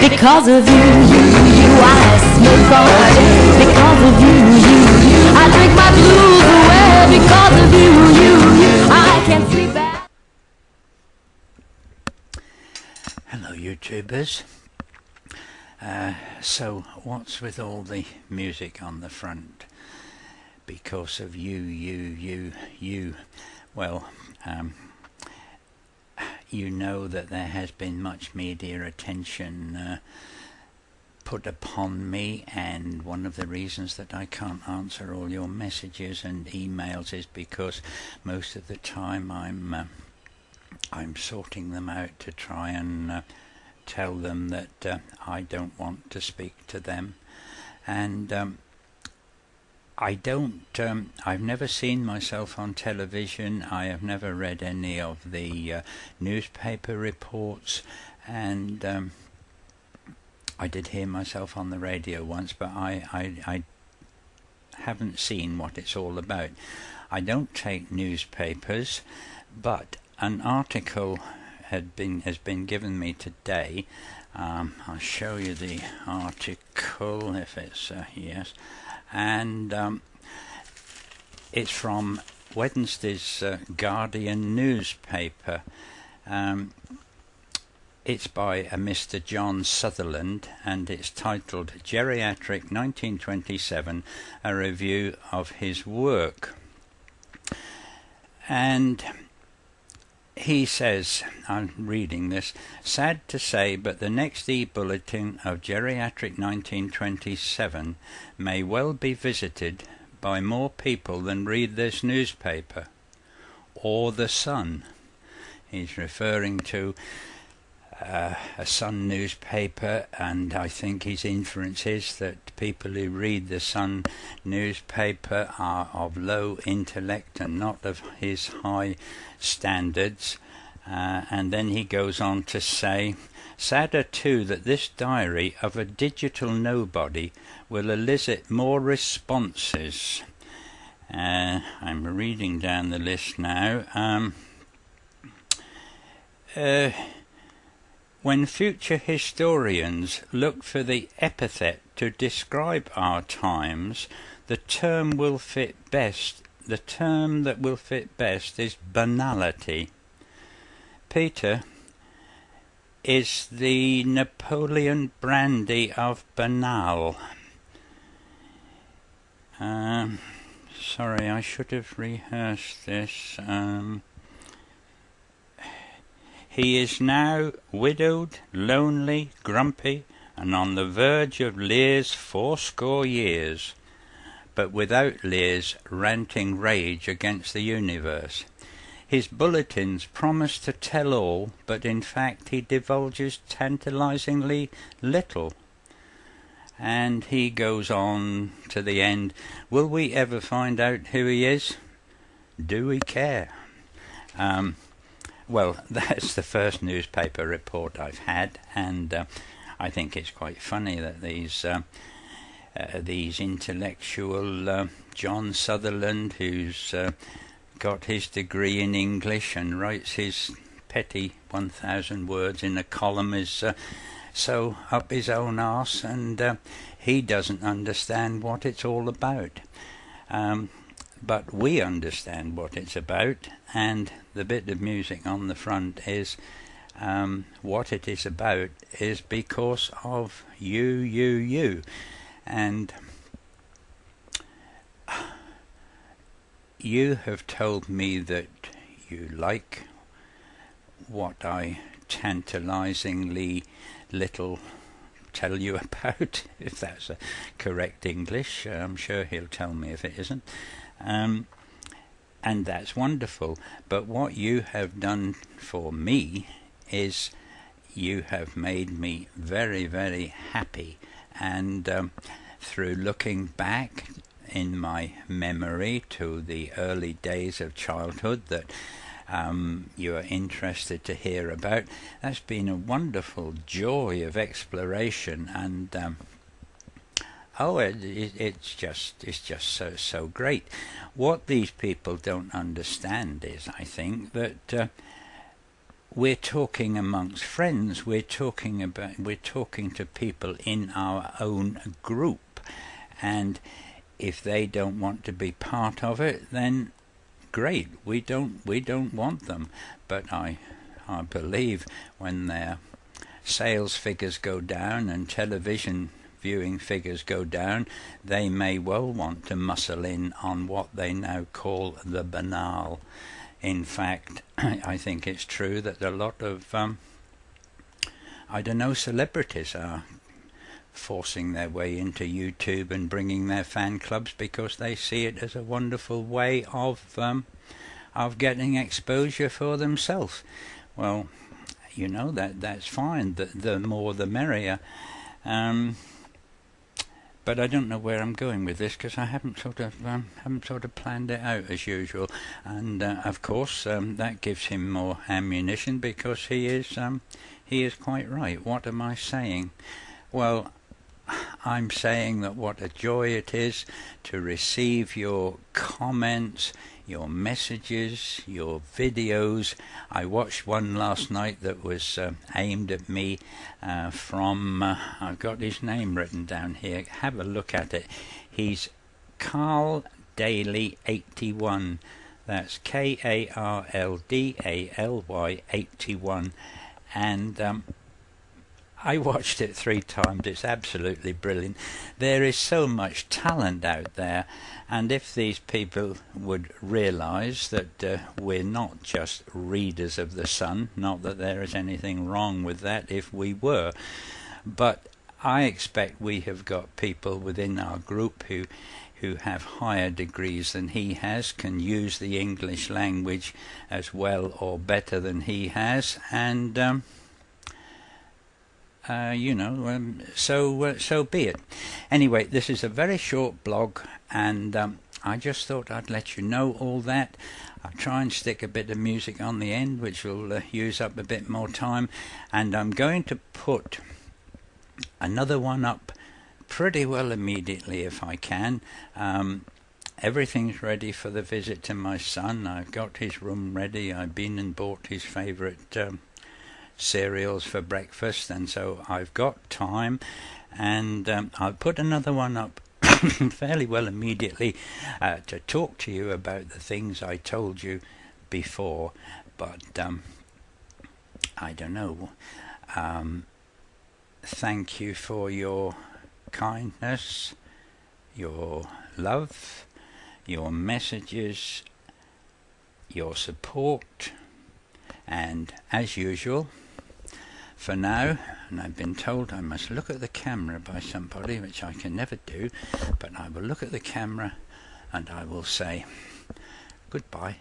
Because of you, I smoke all day. Because of you, I drink my blues away. Because of you, I can't sleep at. Hello YouTubers. So what's with all the music on the front? Because of you. Well, you know that there has been much media attention put upon me, and one of the reasons that I can't answer all your messages and emails is because most of the time I'm sorting them out to try and tell them that I don't want to speak to them, and I've never seen myself on television. I have never read any of the newspaper reports, and I did hear myself on the radio once, but I haven't seen what it's all about. I don't take newspapers, but an article has been given me today. I'll show you the article if it's yes. And it's from Wednesday's Guardian newspaper. It's by Mr. John Sutherland, and it's titled Geriatric 1927, a review of his work. And he says, I'm reading this, sad to say, but the next e-bulletin of Geriatric 1927 may well be visited by more people than read this newspaper or the Sun. He's referring to a Sun newspaper, and I think his inference is that people who read the Sun newspaper are of low intellect and not of his high standards. And then he goes on to say, sadder too that this diary of a digital nobody will elicit more responses. I'm reading down the list now. When future historians look for the epithet to describe our times, the term that will fit best is banality. Peter is the Napoleon brandy of banal. Sorry, I should have rehearsed this. He is now widowed, lonely, grumpy, and on the verge of Lear's 80 years, but without Lear's ranting rage against the universe. His bulletins promise to tell all, but in fact he divulges tantalizingly little. And he goes on to the end, will we ever find out who he is? Do we care? Well, that's the first newspaper report I've had, and I think it's quite funny that these intellectual John Sutherland, who's got his degree in English and writes his petty 1,000 words in a column, is so up his own arse, and he doesn't understand what it's all about. But we understand what it's about, and the bit of music on the front is what it is about is because of you. And you have told me that you like what I tantalizingly little tell you about, if that's a correct English. I'm sure he'll tell me if it isn't. And that's wonderful, but what you have done for me is you have made me very, very happy, and through looking back in my memory to the early days of childhood that you are interested to hear about, that's been a wonderful joy of exploration, and it's just so great. What these people don't understand is, I think, that we're talking amongst friends. We're talking to people in our own group, and if they don't want to be part of it, then great. We don't want them. But I believe when their sales figures go down and television viewing figures go down, they may well want to muscle in on what they now call the banal. In fact, I think it's true that a lot of celebrities are forcing their way into YouTube and bringing their fan clubs because they see it as a wonderful way of getting exposure for themselves. Well, that's fine. The more the merrier. But I don't know where I'm going with this because I haven't sort of planned it out as usual. And of course, that gives him more ammunition because he is quite right. What am I saying? Well, I'm saying that what a joy it is to receive your comments, your messages, your videos. I watched one last night that was aimed at me from, I've got his name written down here, have a look at it. He's Carl Daly 81. That's KARLDALY 81. And I watched it 3 times. It's absolutely brilliant. There is so much talent out there, and if these people would realise that we're not just readers of the Sun, not that there is anything wrong with that if we were, but I expect we have got people within our group who have higher degrees than he has, can use the English language as well or better than he has, and so be it. Anyway, this is a very short blog, and I just thought I'd let you know all that. I'll try and stick a bit of music on the end, which will use up a bit more time, and I'm going to put another one up pretty well immediately if I can. Everything's ready for the visit to my son. I've got his room ready. I've been and bought his favourite cereals for breakfast, and so I've got time, and I'll put another one up fairly well immediately to talk to you about the things I told you before, but I don't know. Thank you for your kindness, your love, your messages, your support, and as usual, for now, and I've been told I must look at the camera by somebody, which I can never do, but I will look at the camera and I will say goodbye.